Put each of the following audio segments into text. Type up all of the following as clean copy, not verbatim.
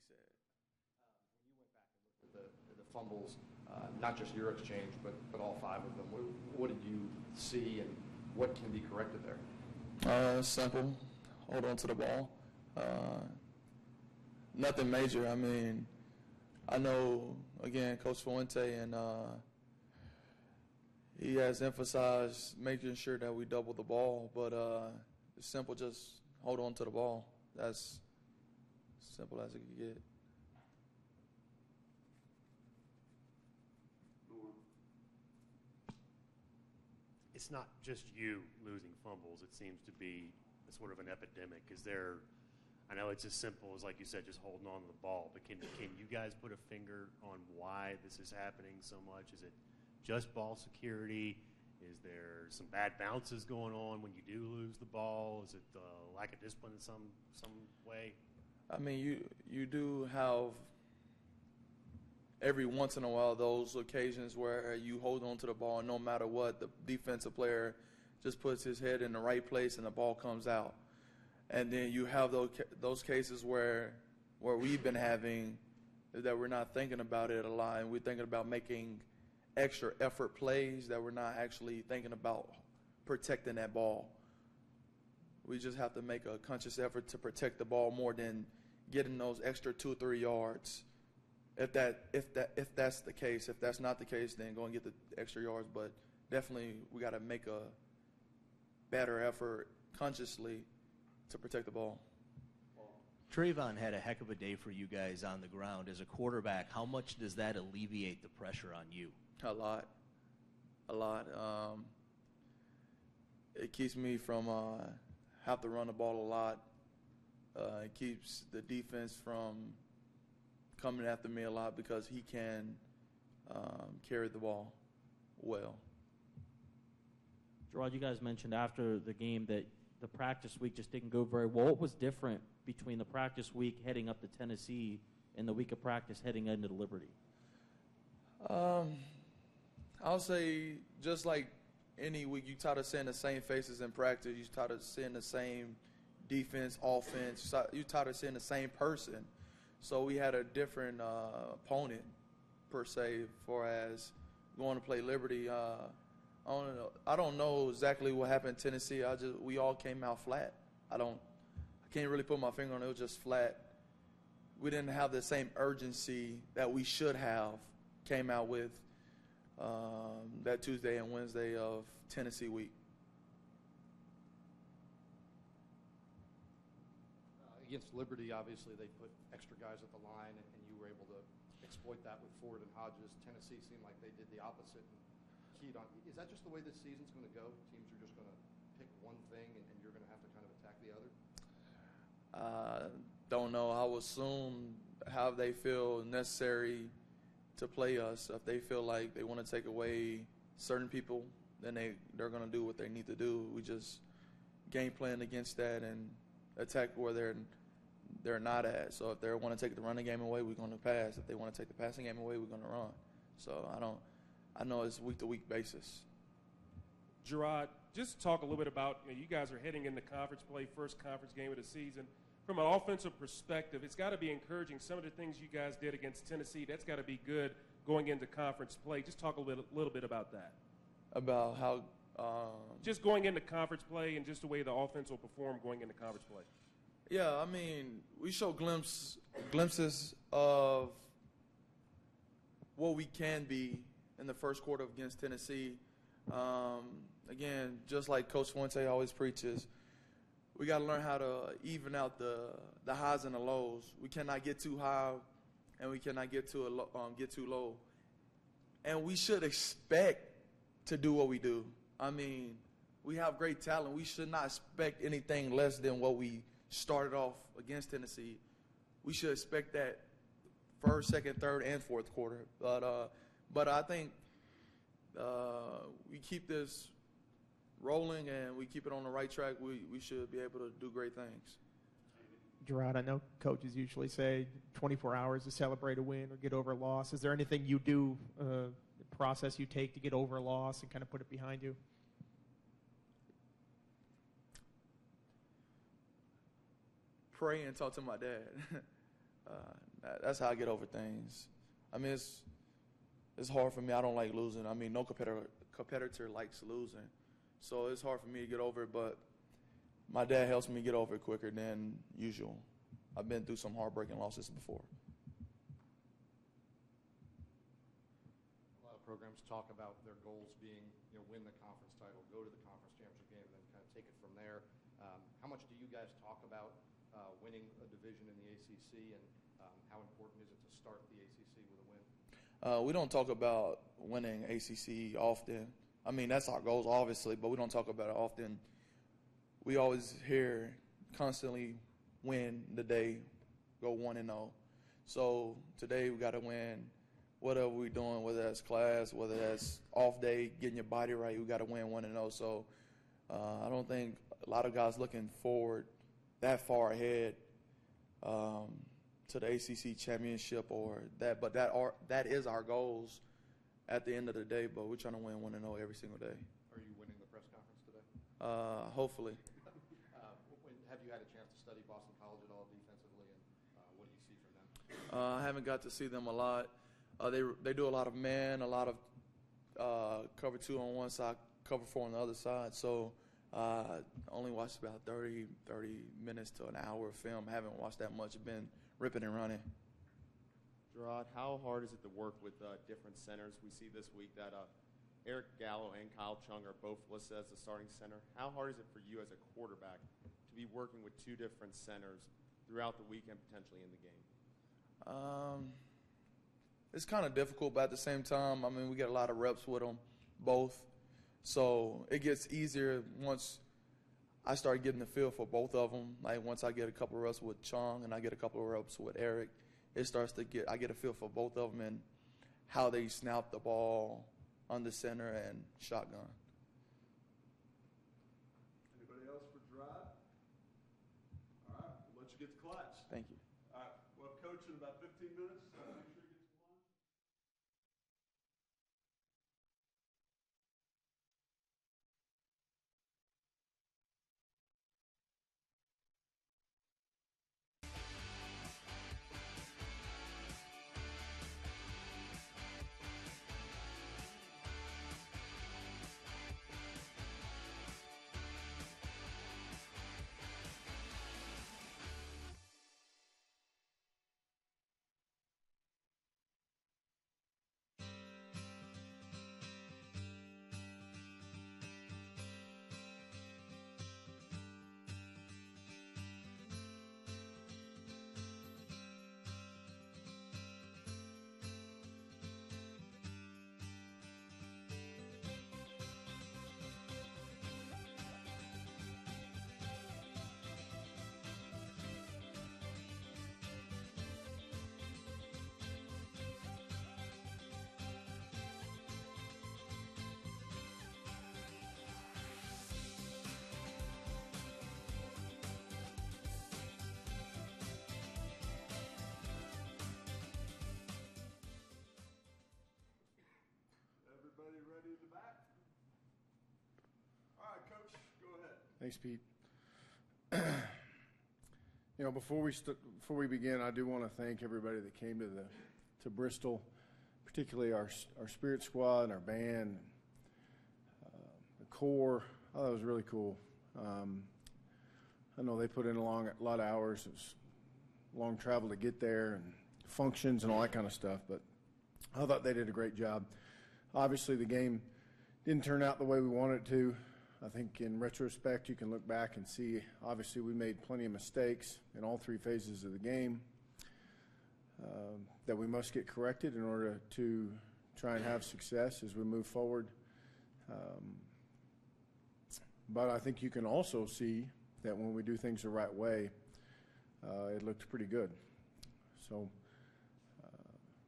said. When you went back and looked at the fumbles, not just your exchange, but all 5 of them, what did you see and what can be corrected there? Simple. Hold on to the ball. Nothing major. I mean, I know, again, Coach Fuente, and he has emphasized making sure that we double the ball, but it's simple, just hold on to the ball. That's simple as it can get. It's not just you losing fumbles. It seems to be a sort of an epidemic. Is there, I know it's as simple as, like you said, just holding on to the ball, but can you guys put a finger on why this is happening so much? Is it just ball security? Is there some bad bounces going on when you do lose the ball? Is it lack of discipline in some way? I mean, you do have every once in a while those occasions where you hold on to the ball and no matter what, the defensive player just puts his head in the right place and the ball comes out. And then you have those cases where we've been having that we're not thinking about it a lot, and we're thinking about making extra effort plays that we're not actually thinking about protecting that ball. We just have to make a conscious effort to protect the ball more than getting those extra 2 or 3 yards. If that's the case, if that's not the case, then go and get the extra yards. But definitely, we got to make a better effort consciously to protect the ball. Trayvon had a heck of a day for you guys on the ground. As a quarterback, how much does that alleviate the pressure on you? A lot. It keeps me from have to run the ball a lot. It keeps the defense from coming after me a lot because he can carry the ball well. Jerod, you guys mentioned after the game that the practice week just didn't go very well. What was different between the practice week heading up to Tennessee and the week of practice heading into Liberty? I'll say just like any week, you try to seeing the same faces in practice. You try to seeing the same defense, offense. You try to seeing the same person. So we had a different opponent, per se, for as going to play Liberty. I don't know exactly what happened in Tennessee. We all came out flat. I can't really put my finger on it. It was just flat. We didn't have the same urgency that we should have came out with that Tuesday and Wednesday of Tennessee week. Against Liberty, obviously, they put extra guys at the line, and you were able to exploit that with Ford and Hodges. Tennessee seemed like they did the opposite and keyed on. Is that just the way this season's going to go? Teams are just going to pick one thing, and you're going to have to kind of attack the other? Don't know. I will assume how they feel necessary to play us. If they feel like they want to take away certain people, then they're going to do what they need to do. We just game plan against that and attack where they're not at. So if they want to take the running game away, we're going to pass. If they want to take the passing game away, we're going to run. So I know it's week-to-week basis. Jerod, just talk a little bit about, you guys are heading into conference play, first conference game of the season. From an offensive perspective, it's got to be encouraging. Some of the things you guys did against Tennessee, that's got to be good going into conference play. Just talk a little bit about that. About how just going into conference play and just the way the offense will perform going into conference play. Yeah, I mean, we show glimpses of what we can be in the first quarter against Tennessee. Again, just like Coach Fuente always preaches, we got to learn how to even out the highs and the lows. We cannot get too high, and we cannot get too low. And we should expect to do what we do. I mean, we have great talent. We should not expect anything less than what we started off against Tennessee. We should expect that first, second, third, and fourth quarter. But I think we keep this rolling and we keep it on the right track. We should be able to do great things. Jerod, I know coaches usually say 24 hours to celebrate a win or get over a loss. Is there anything you do, process you take to get over a loss and kind of put it behind you? Pray and talk to my dad. That's how I get over things. I mean, it's hard for me. I don't like losing. I mean, no competitor likes losing. So it's hard for me to get over it, but my dad helps me get over it quicker than usual. I've been through some heartbreaking losses before. A lot of programs talk about their goals being, win the conference title, go to the conference championship game, and then kind of take it from there. How much do you guys talk about winning a division in the ACC, and how important is it to start the ACC with a win? We don't talk about winning ACC often. I mean, that's our goals, obviously, but we don't talk about it often. We always hear constantly win the day, go 1-0. So today we got to win whatever we're doing, whether that's class, whether that's off day, getting your body right, we got to win 1-0. So I don't think a lot of guys looking forward that far ahead to the ACC championship or that, but that is our goals at the end of the day, but we're trying to win 1-0 every single day. Are you winning the press conference today? Hopefully. Have you had a chance to study Boston College at all defensively, and what do you see from them? I haven't got to see them a lot. They do a lot of man, a lot of cover 2 on one side, cover 4 on the other side. So only watched about 30 minutes to an hour of film. Haven't watched that much. Been ripping and running. Jerod, how hard is it to work with different centers? We see this week that Eric Gallo and Kyle Chung are both listed as the starting center. How hard is it for you as a quarterback to be working with 2 different centers throughout the week and potentially in the game? It's kind of difficult, but at the same time, I mean, we get a lot of reps with them, both. So it gets easier once I start getting the feel for both of them. Like once I get a couple of reps with Chung and I get a couple of reps with Eric, I get a feel for both of them and how they snap the ball under center and shotgun. Anybody else for Jerod? All right, we'll let you get to class. Thank you. All right, well, Coach, in about 15 minutes, make sure you get to lunch. Everybody ready in the back? All right, Coach, go ahead. Thanks, Pete. Before we begin, I do want to thank everybody that came to Bristol, particularly our spirit squad, our band, the corps. Oh, that was really cool. I know they put in a lot of hours. It was long travel to get there and functions and all that kind of stuff, but I thought they did a great job. Obviously, the game didn't turn out the way we wanted it to. I think in retrospect, you can look back and see, obviously, we made plenty of mistakes in all 3 phases of the game that we must get corrected in order to try and have success as we move forward. But I think you can also see that when we do things the right way, it looked pretty good. So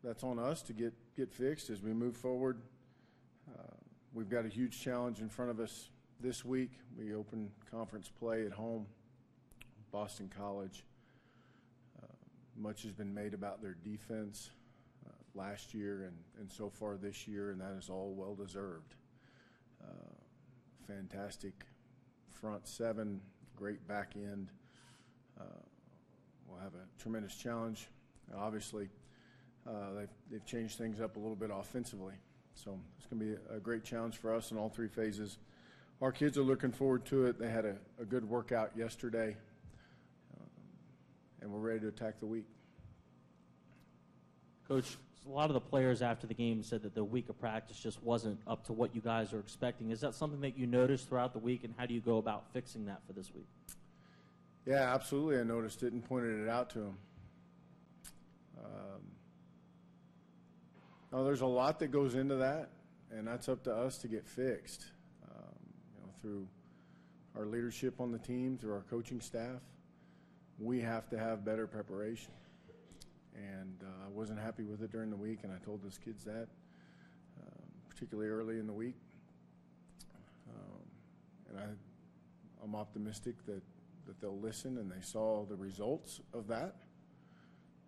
that's on us to get fixed as we move forward. We've got a huge challenge in front of us this week. We open conference play at home, Boston College. Much has been made about their defense last year and so far this year, and that is all well-deserved. Fantastic front 7, great back end. We'll have a tremendous challenge Obviously, they've changed things up a little bit offensively. So it's going to be a great challenge for us in all three phases. Our kids are looking forward to it. They had a good workout yesterday, and we're ready to attack the week. Coach, a lot of the players after the game said that the week of practice just wasn't up to what you guys are expecting. Is that something that you noticed throughout the week, and how do you go about fixing that for this week? Yeah, absolutely. I noticed it and pointed it out to them. There's a lot that goes into that, and that's up to us to get fixed. Through our leadership on the team, through our coaching staff, we have to have better preparation. And I wasn't happy with it during the week, and I told those kids that, particularly early in the week. And I'm optimistic that they'll listen, and they saw the results of that,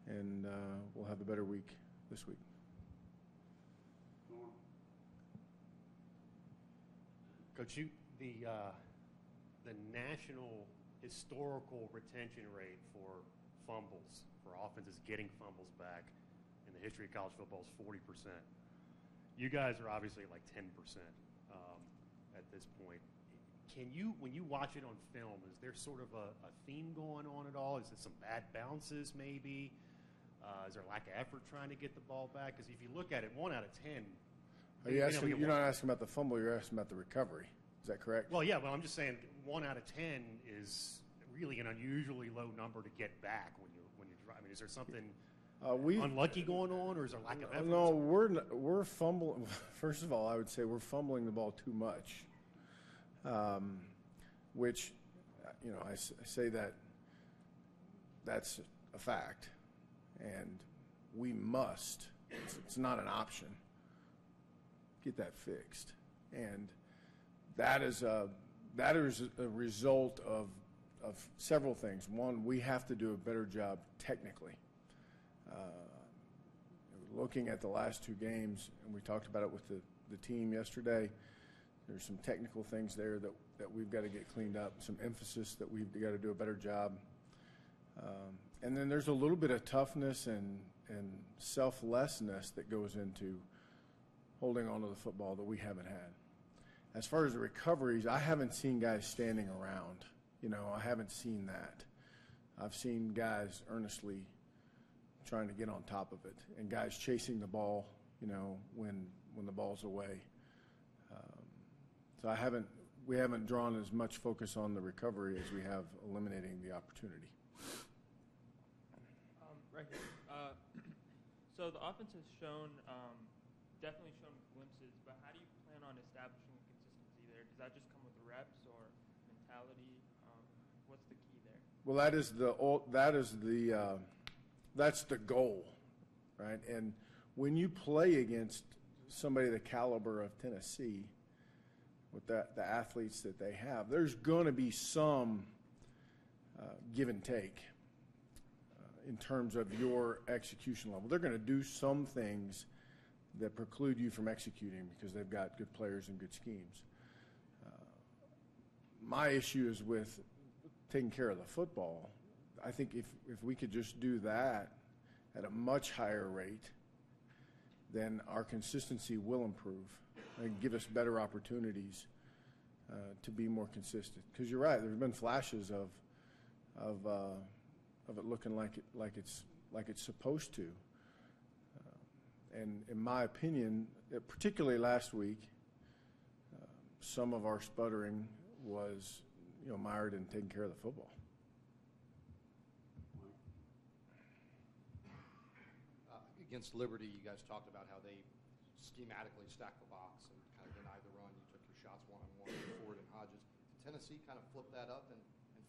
and we'll have a better week this week. Coach, the national historical retention rate for fumbles, for offenses getting fumbles back in the history of college football is 40%. You guys are obviously like 10% at this point. When you watch it on film, is there sort of a theme going on at all? Is there some bad bounces maybe? Is there lack of effort trying to get the ball back? Because if you look at it, 1 out of 10. You're not asking about the fumble, you're asking about the recovery. Is that correct? Well, yeah, but I'm just saying 1 out of 10 is really an unusually low number to get back when you drive. I mean, is there something unlucky going on, or is there lack of effort? No, we're fumbling. First of all, I would say we're fumbling the ball too much, which, I say that's a fact, and we must. It's not an option. Get that fixed, and that is a result of several things. One, we have to do a better job technically. Looking at the last two games, and we talked about it with the team yesterday, there's some technical things there that we've got to get cleaned up, some emphasis that we've got to do a better job. And then there's a little bit of toughness and selflessness that goes into holding on to the football that we haven't had. As far as the recoveries, I haven't seen guys standing around. I haven't seen that. I've seen guys earnestly trying to get on top of it, and guys chasing the ball, when the ball's away. So we haven't drawn as much focus on the recovery as we have eliminating the opportunity. Right here. So the offense has definitely shown glimpses, but how do you plan on establishing consistency there? Does that just come with the reps or mentality? What's the key there? Well, that's the goal, right? And when you play against somebody the caliber of Tennessee, with the athletes that they have, there's going to be some give and take in terms of your execution level. They're going to do some things that preclude you from executing because they've got good players and good schemes. My issue is with taking care of the football. I think if we could just do that at a much higher rate, then our consistency will improve and give us better opportunities to be more consistent. Because you're right, there's been flashes of it looking like it's supposed to. And in my opinion, particularly last week, some of our sputtering was, mired in taking care of the football. Against Liberty, you guys talked about how they schematically stacked the box and kind of denied the run. You took your shots one-on-one with Ford and Hodges. Did Tennessee kind of flip that up and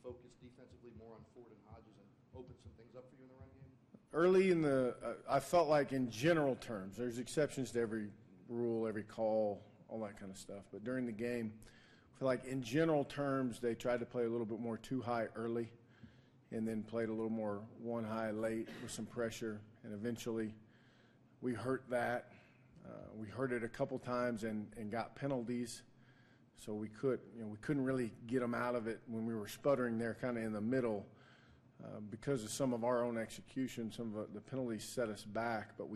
focus defensively more on Ford and Hodges and open some things up for you in the run game? Early in I felt like in general terms, there's exceptions to every rule, every call, all that kind of stuff. But during the game, I feel like in general terms, they tried to play a little bit more too high early and then played a little more one high late with some pressure. And eventually we hurt that. We hurt it a couple times and got penalties. So we couldn't really get them out of it when we were sputtering there kind of in the middle. because of some of our own execution, some of the penalties set us back, but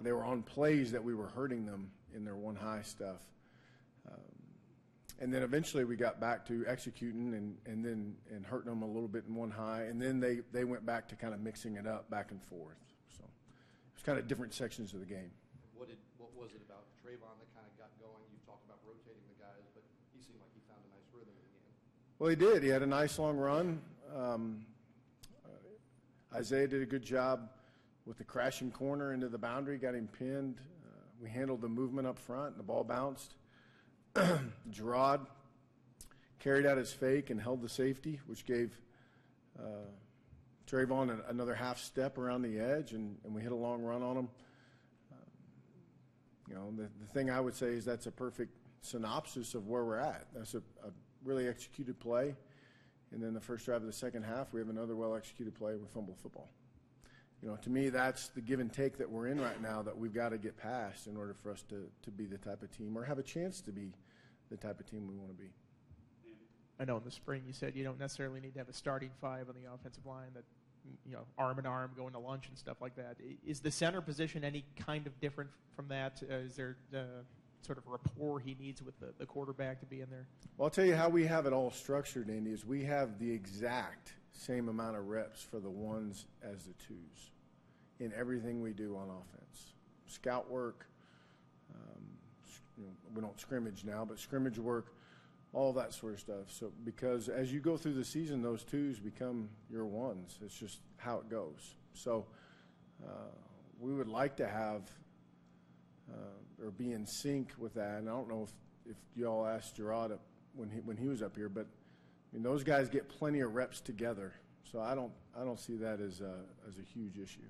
they were on plays that we were hurting them in their one high stuff. And then eventually we got back to executing and hurting them a little bit in one high, and then they went back to kind of mixing it up back and forth. So it was kind of different sections of the game. What was it about Trayvon that kind of got going? You talked about rotating the guys, but he seemed like he found a nice rhythm in the end. Well, he did. He had a nice long run. Isaiah did a good job with the crashing corner into the boundary, got him pinned. We handled the movement up front, and the ball bounced. Jerod carried out his fake and held the safety, which gave Trayvon another half step around the edge, and we hit a long run on him. The thing I would say is that's a perfect synopsis of where we're at. That's a really executed play. And then the first drive of the second half, we have another well-executed play. We fumble the football. To me, that's the give and take that we're in right now that we've got to get past in order for us to be the type of team or have a chance to be the type of team we want to be. I know in the spring you said you don't necessarily need to have a starting five on the offensive line that, arm in arm, going to lunch and stuff like that. Is the center position any kind of different from that? Is there sort of rapport he needs with the quarterback to be in there? Well, I'll tell you how we have it all structured, Andy, is we have the exact same amount of reps for the ones as the twos in everything we do on offense. Scout work, we don't scrimmage now, but scrimmage work, all that sort of stuff. So because as you go through the season, those twos become your ones. It's just how it goes. So we would like to have or be in sync with that. And I don't know if you all asked Jerod when he was up here, but those guys get plenty of reps together. So I don't see that as a huge issue.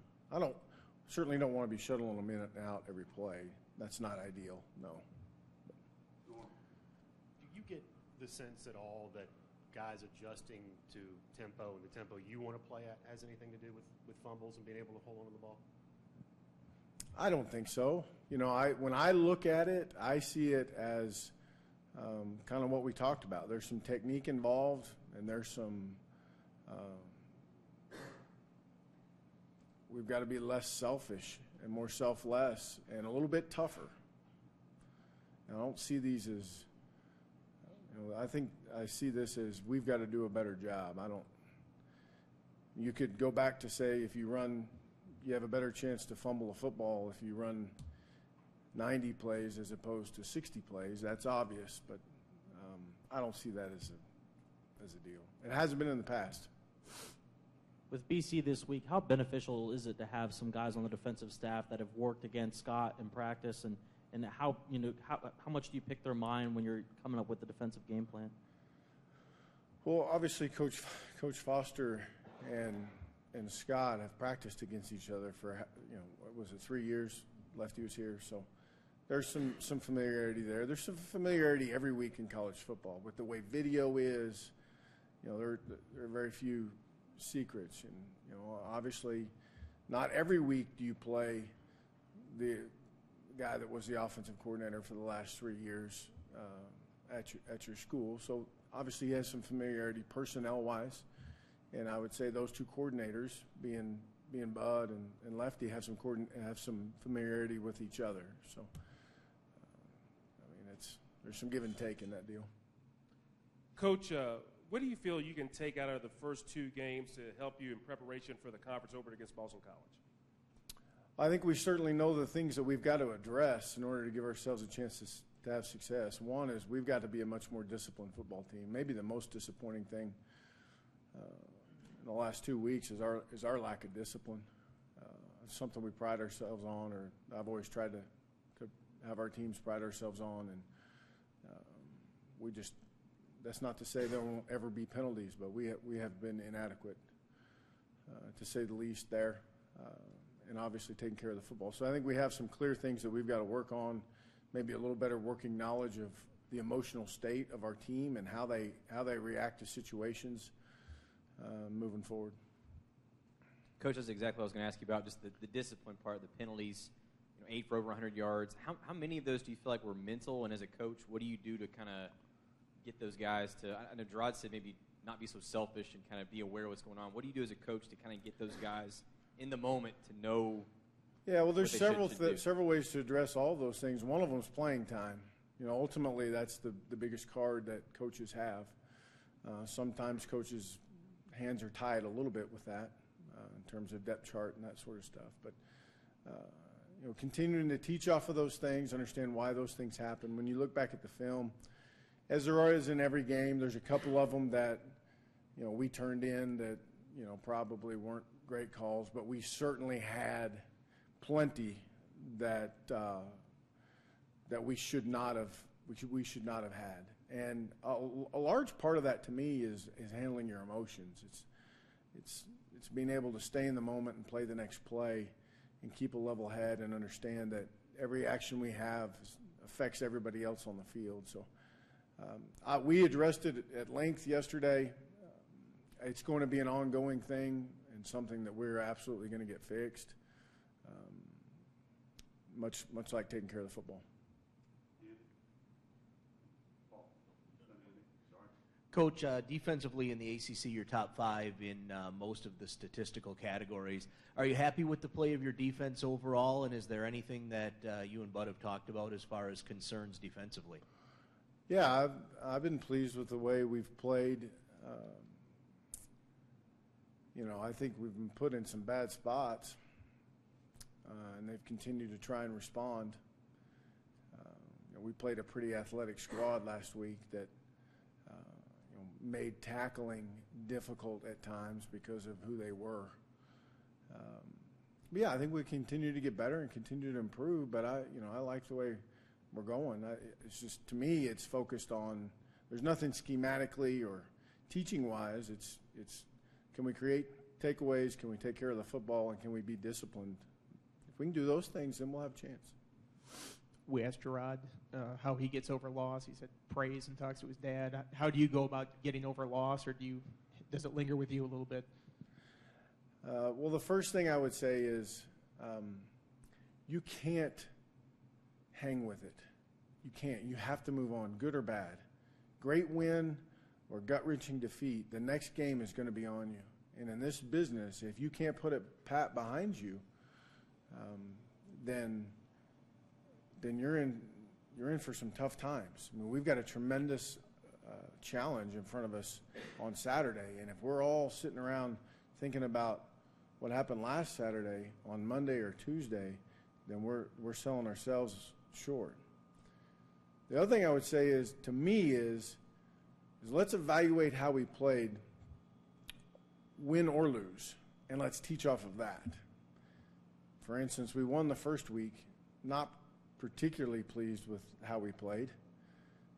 Certainly don't want to be shuttling them in and out every play. That's not ideal. No. Do you get the sense at all that guys adjusting to tempo and the tempo you want to play at has anything to do with fumbles and being able to hold on to the ball? I don't think so. When I look at it, I see it as kind of what we talked about. There's some technique involved, and there's some we've got to be less selfish and more selfless and a little bit tougher. And I don't see these as, I think I see this as we've got to do a better job. You could go back to say if you have a better chance to fumble a football if you run 90 plays as opposed to 60 plays. That's obvious, but I don't see that as a deal. It hasn't been in the past. With BC this week, how beneficial is it to have some guys on the defensive staff that have worked against Scott in practice, and how much do you pick their mind when you're coming up with the defensive game plan? Well, obviously, Coach Foster and Scott have practiced against each other for what was it, 3 years? Lefty was here, so there's some familiarity there. There's some familiarity every week in college football with the way video is. There are very few secrets, and obviously not every week do you play the guy that was the offensive coordinator for the last 3 years at your school. So obviously he has some familiarity personnel wise, and I would say those two coordinators being Bud and Lefty have some familiarity with each other. So there's some give and take in that deal. Coach, what do you feel you can take out of the first two games to help you in preparation for the conference opener against Boston College? I think we certainly know the things that we've got to address in order to give ourselves a chance to have success. One is we've got to be a much more disciplined football team. Maybe the most disappointing thing in the last 2 weeks is our lack of discipline. It's something we pride ourselves on, or I've always tried to have our teams pride ourselves on, and that's not to say there won't ever be penalties, but we have been inadequate, to say the least, there, and obviously taking care of the football. So I think we have some clear things that we've got to work on, maybe a little better working knowledge of the emotional state of our team and how they react to situations moving forward. Coach, that's exactly what I was going to ask you about, just the discipline part, the penalties, 8 for over 100 yards. How many of those do you feel like were mental? And as a coach, what do you do to kind of get those guys to – I know Jerod said maybe not be so selfish and kind of be aware of what's going on? What do you do as a coach to kind of get those guys in the moment to know? Yeah, well, there's what they should do? several ways to address all those things. One of them is playing time. Ultimately, that's the biggest card that coaches have. Sometimes coaches' hands are tied a little bit with that in terms of depth chart and that sort of stuff. But continuing to teach off of those things, understand why those things happen. When you look back at the film, as there is in every game, there's a couple of them that we turned in that probably weren't great calls, but we certainly had plenty that we should not have had. And a large part of that to me is handling your emotions. It's being able to stay in the moment and play the next play and keep a level head and understand that every action we have affects everybody else on the field. So we addressed it at length yesterday. It's going to be an ongoing thing and something that we're absolutely going to get fixed, much like taking care of the football. Coach, defensively in the ACC, you're top 5 in most of the statistical categories. Are you happy with the play of your defense overall, and is there anything that you and Bud have talked about as far as concerns defensively? Yeah, I've been pleased with the way we've played. I think we've been put in some bad spots, and they've continued to try and respond. We played a pretty athletic squad last week that made tackling difficult at times because of who they were. But yeah, I think we continue to get better and continue to improve. But I like the way we're going. It's just, to me, it's focused on. There's nothing schematically or teaching wise. It's can we create takeaways? Can we take care of the football? And can we be disciplined? If we can do those things, then we'll have a chance. We asked Jerod how he gets over loss. He said prays and talks to his dad. How do you go about getting over loss, or does it linger with you a little bit? Well, the first thing I would say is you can't hang with it. You can't. You have to move on, good or bad. Great win or gut-wrenching defeat, the next game is going to be on you. And in this business, if you can't put it pat behind you, then you're in for some tough times. I mean, we've got a tremendous challenge in front of us on Saturday, and if we're all sitting around thinking about what happened last Saturday on Monday or Tuesday, then we're selling ourselves short. The other thing I would say is, to me, is let's evaluate how we played, win or lose, and let's teach off of that. For instance, we won the first week, not particularly pleased with how we played.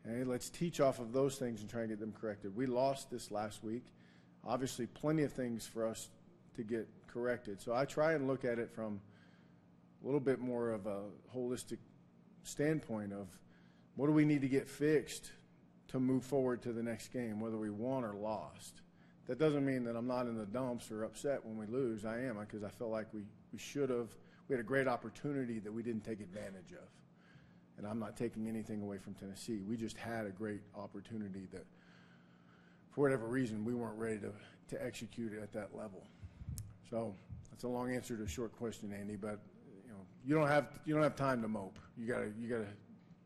Okay, let's teach off of those things and try and get them corrected. We lost this last week. Obviously, plenty of things for us to get corrected. So I try and look at it from a little bit more of a holistic standpoint of what do we need to get fixed to move forward to the next game, whether we won or lost. That doesn't mean that I'm not in the dumps or upset when we lose. I am, because I felt like we should have. We had a great opportunity that we didn't take advantage of. And I'm not taking anything away from Tennessee. We just had a great opportunity that, for whatever reason, we weren't ready to execute it at that level. So that's a long answer to a short question, Andy. But you don't have time to mope. You gotta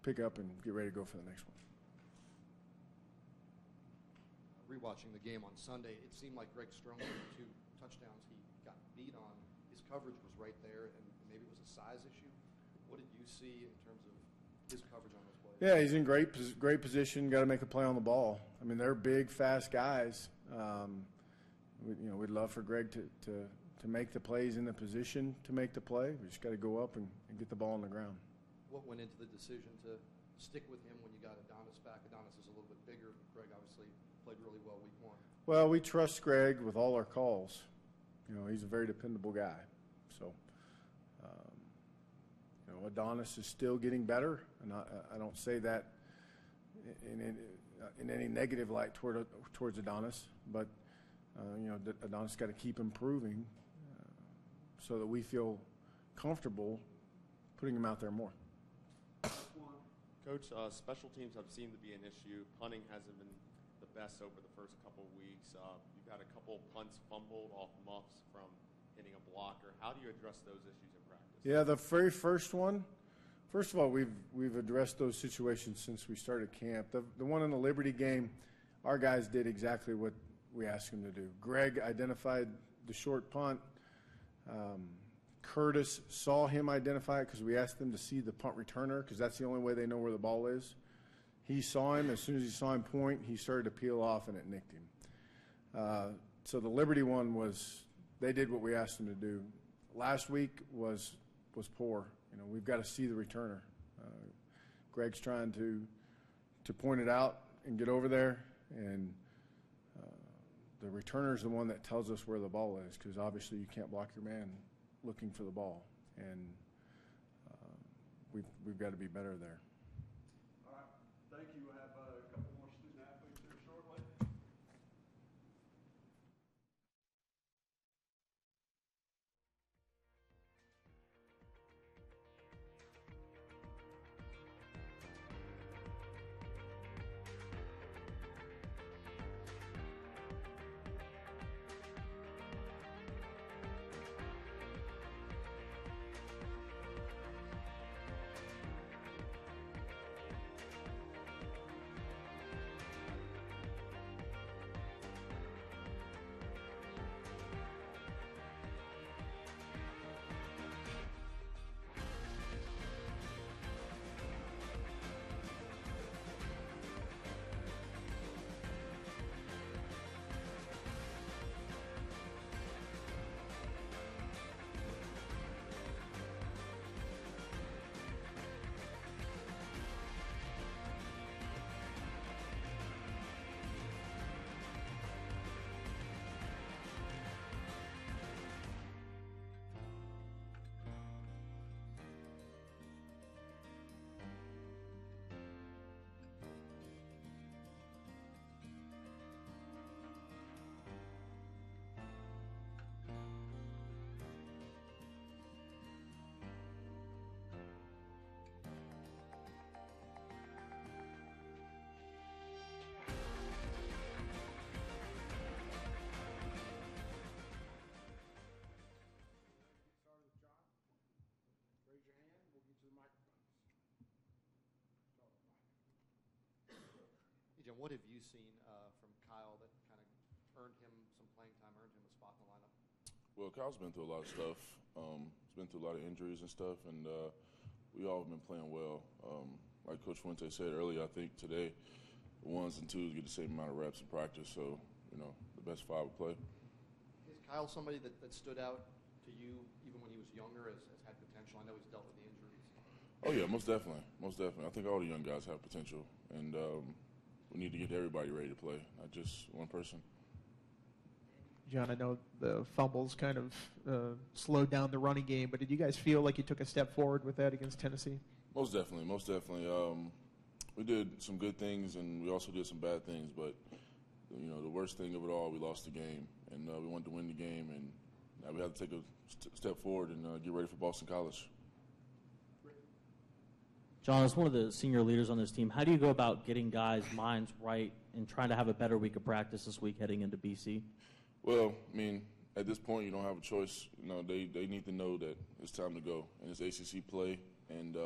pick up and get ready to go for the next one. Rewatching the game on Sunday, it seemed like Greg Stroman, the 2 touchdowns he got beat on, his coverage was right there, and maybe it was a size issue. What did you see in terms of his coverage on those plays? Yeah, he's in great position. Got to make a play on the ball. I mean, they're big, fast guys. We'd love for Greg to make the plays in the position to make the play. We just got to go up and get the ball on the ground. What went into the decision to stick with him when you got Adonis back? Adonis is a little bit bigger. Greg obviously played really well week 1. Well, we trust Greg with all our calls. He's a very dependable guy. So, Adonis is still getting better, and I don't say that in any negative light towards Adonis, but Adonis got to keep improving so that we feel comfortable putting him out there more. Coach, special teams have seemed to be an issue. Punting hasn't been the best over the first couple of weeks. You've had a couple punts fumbled off muffs from hitting a blocker. How do you address those issues in practice? Yeah, the very first one. First of all, we've addressed those situations since we started camp. The one in the Liberty game, our guys did exactly what we asked them to do. Greg identified the short punt. Curtis saw him identify it because we asked them to see the punt returner because that's the only way they know where the ball is. He saw him. As soon as he saw him point, he started to peel off, and it nicked him. So the Liberty one was they did what we asked them to do. Last week was poor. You know, we've got to see the returner. Greg's trying to point it out and get over there, and the returner is the one that tells us where the ball is because obviously you can't block your man looking for the ball, and we've got to be better there. All right, thank you. We'll have a couple more student athletes here shortly. What have you seen from Kyle that kind of earned him some playing time, earned him a spot in the lineup? Well, Kyle's been through a lot of stuff. He's been through a lot of injuries and stuff, and we all have been playing well. Like Coach Fuente said earlier, I think today the ones and twos get the same amount of reps in practice, so, you know, the best five will play. Is Kyle somebody that stood out to you even when he was younger as had potential? I know he's dealt with the injuries. Oh, yeah, most definitely. Most definitely. I think all the young guys have potential, and we need to get everybody ready to play, not just one person. John, I know the fumbles kind of slowed down the running game, but did you guys feel like you took a step forward with that against Tennessee? Most definitely, most definitely. We did some good things, and we also did some bad things, but, you know, the worst thing of it all, we lost the game, and we wanted to win the game, and now we have to take a step forward and get ready for Boston College. John, as one of the senior leaders on this team, how do you go about getting guys' minds right and trying to have a better week of practice this week heading into BC? Well, I mean, at this point, you don't have a choice. You know, they need to know that it's time to go, and it's ACC play. And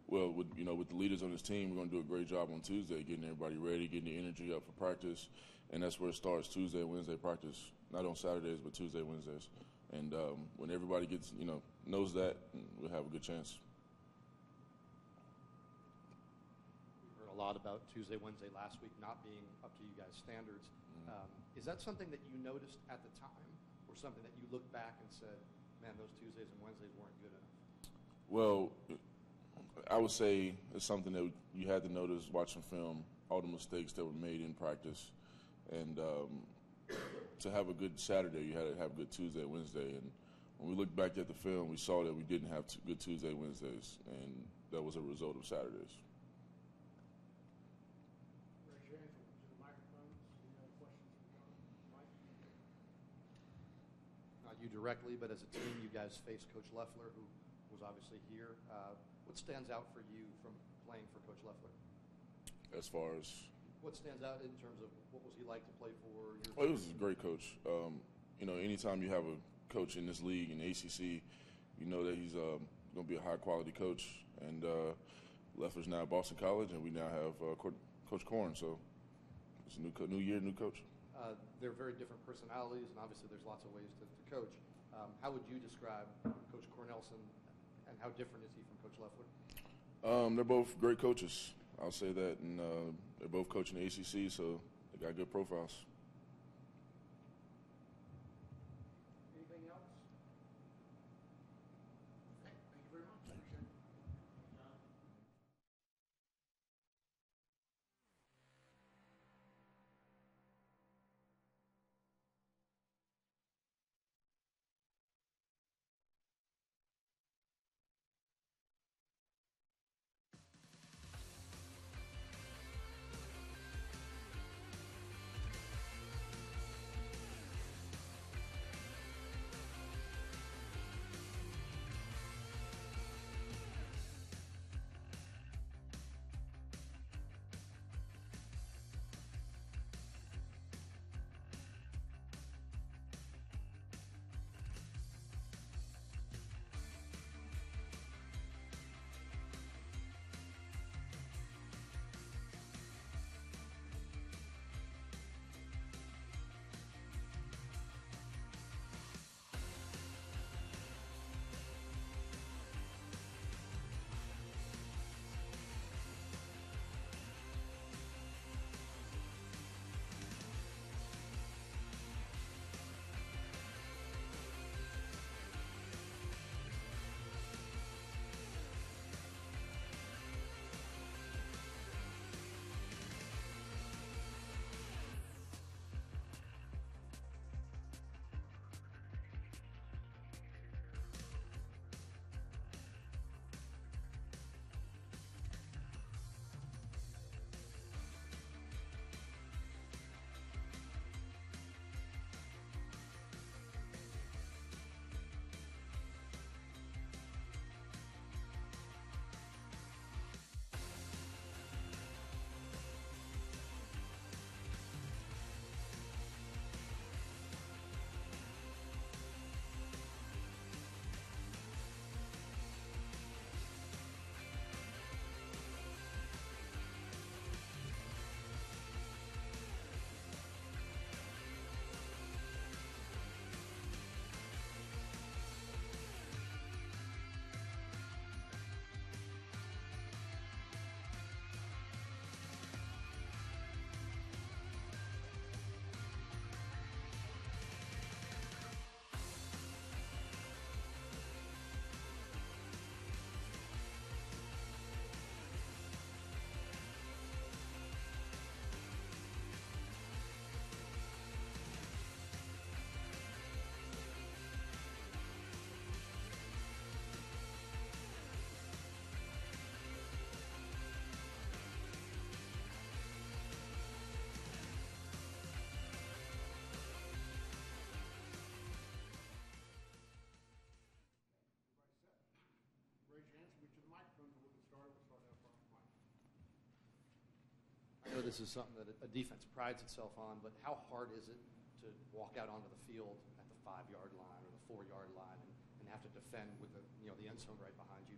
with the leaders on this team, we're going to do a great job on Tuesday, getting everybody ready, getting the energy up for practice, and that's where it starts: Tuesday, Wednesday practice, not on Saturdays, but Tuesday, Wednesdays. And when everybody knows that, we'll have a good chance. A lot about Tuesday, Wednesday last week not being up to you guys' standards. Is that something that you noticed at the time, or something that you look back and said, man, those Tuesdays and Wednesdays weren't good enough? Well, I would say it's something that you had to notice watching film, all the mistakes that were made in practice. And to have a good Saturday, you had to have a good Tuesday, Wednesday. And when we looked back at the film, we saw that we didn't have good Tuesday, Wednesdays, and that was a result of Saturdays. You directly, but as a team, you guys faced Coach Leffler, who was obviously here. What stands out for you from playing for Coach Leffler? As far as? What stands out in terms of what was he like to play for? Well, he was a great coach. Anytime you have a coach in this league, in the ACC, you know that he's going to be a high-quality coach. And Leffler's now at Boston College, and we now have Coach Corn. So it's a new year, new coach. They're very different personalities, and obviously there's lots of ways to coach. How would you describe Coach Cornelson, and how different is he from Coach Leffler? They're both great coaches. I'll say that, and they're both coaching the ACC, so they got good profiles. Anything else? Okay, thank you very much. Appreciate it. I know this is something that a defense prides itself on, but how hard is it to walk out onto the field at the 5-yard line or the 4-yard line and have to defend with the end zone right behind you?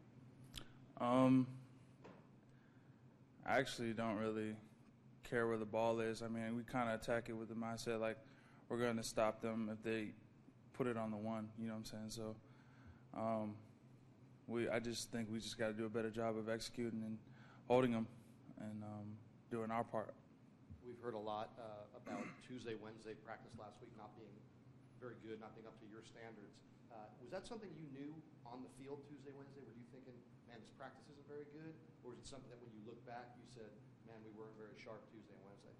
I actually don't really care where the ball is. I mean, we kind of attack it with the mindset like we're going to stop them if they put it on the one. You know what I'm saying? So I just think we just got to do a better job of executing and holding them and doing our part. We've heard a lot about Tuesday, Wednesday practice last week not being very good, not being up to your standards. Was that something you knew on the field Tuesday, Wednesday? Were you thinking, man, this practice isn't very good? Or is it something that when you look back, you said, man, we weren't very sharp Tuesday and Wednesday?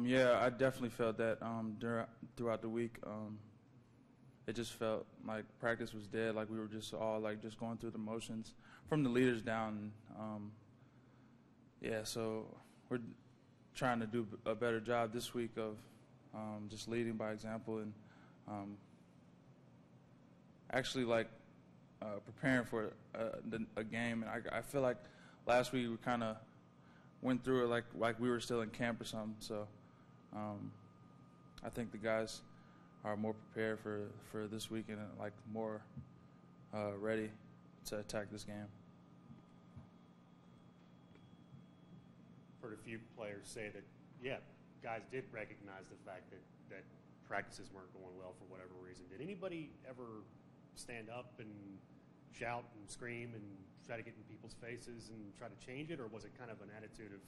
Yeah, I definitely felt that throughout the week. It just felt like practice was dead, like we were just all like just going through the motions from the leaders down. So we're trying to do a better job this week of just leading by example and actually like preparing for a game. And I feel like last week we kind of went through it like we were still in camp or something. So I think the guys are more prepared for this weekend and like more ready to attack this game. Heard a few players say that, yeah, guys did recognize the fact that practices weren't going well for whatever reason. Did anybody ever stand up and shout and scream and try to get in people's faces and try to change it, or was it kind of an attitude of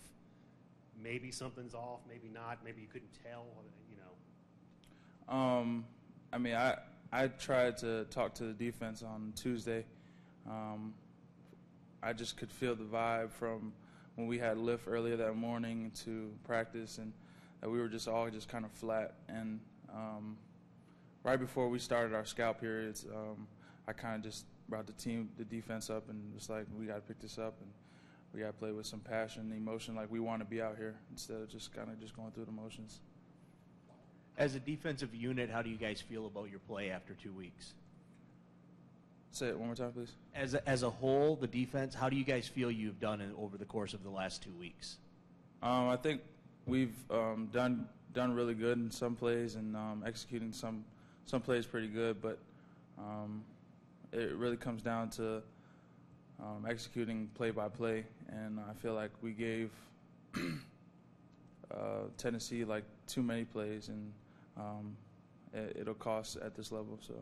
maybe something's off, maybe not, maybe you couldn't tell, you know? I mean, I tried to talk to the defense on Tuesday. I just could feel the vibe from when we had lift earlier that morning to practice, and that we were just all just kind of flat. And right before we started our scout periods, I kind of just brought the defense up, and just like, we got to pick this up, and we got to play with some passion and emotion, like we want to be out here instead of just kind of just going through the motions. As a defensive unit, how do you guys feel about your play after 2 weeks? Say it one more time, please. As a whole, the defense, how do you guys feel you've done over the course of the last 2 weeks? I think we've done really good in some plays, and executing some plays pretty good, but it really comes down to executing play by play, and I feel like we gave Tennessee like too many plays, and it'll cost at this level. So.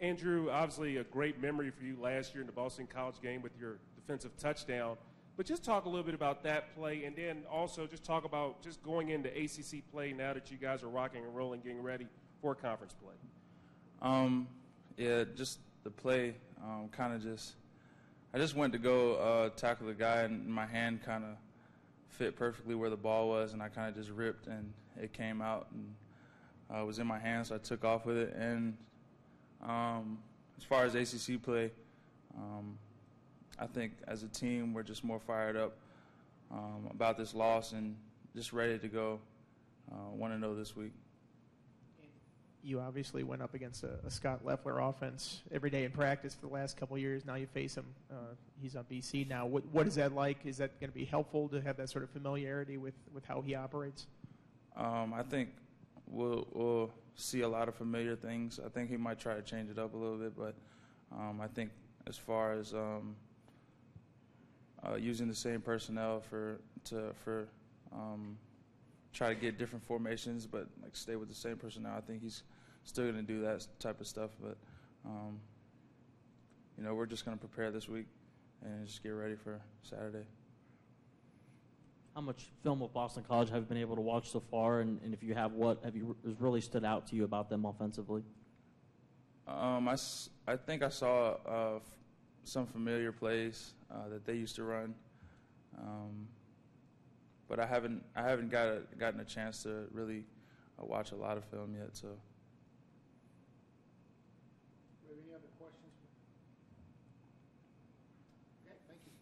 Andrew, obviously a great memory for you last year in the Boston College game with your defensive touchdown. But just talk a little bit about that play, and then also just talk about just going into ACC play now that you guys are rocking and rolling, getting ready for conference play. Yeah, just the play, I just went to go tackle the guy, and my hand kind of fit perfectly where the ball was, and I kind of just ripped, and it came out, and it was in my hand, so I took off with it. And as far as ACC play, I think as a team we're just more fired up about this loss and just ready to go 1-0 this week. You obviously went up against a Scott Leffler offense every day in practice for the last couple of years. Now you face him. He's on BC now. What is that like? Is that going to be helpful to have that sort of familiarity with how he operates? I think we'll see a lot of familiar things. I think he might try to change it up a little bit, but I think as far as using the same personnel for try to get different formations, but like stay with the same personnel, I think he's still going to do that type of stuff. But we're just going to prepare this week and just get ready for Saturday. How much film of Boston College have you been able to watch so far, and if you have, what has really stood out to you about them offensively? I think I saw some familiar plays that they used to run, but I haven't gotten a chance to really watch a lot of film yet. So. Do we have any other questions? Okay, thank you.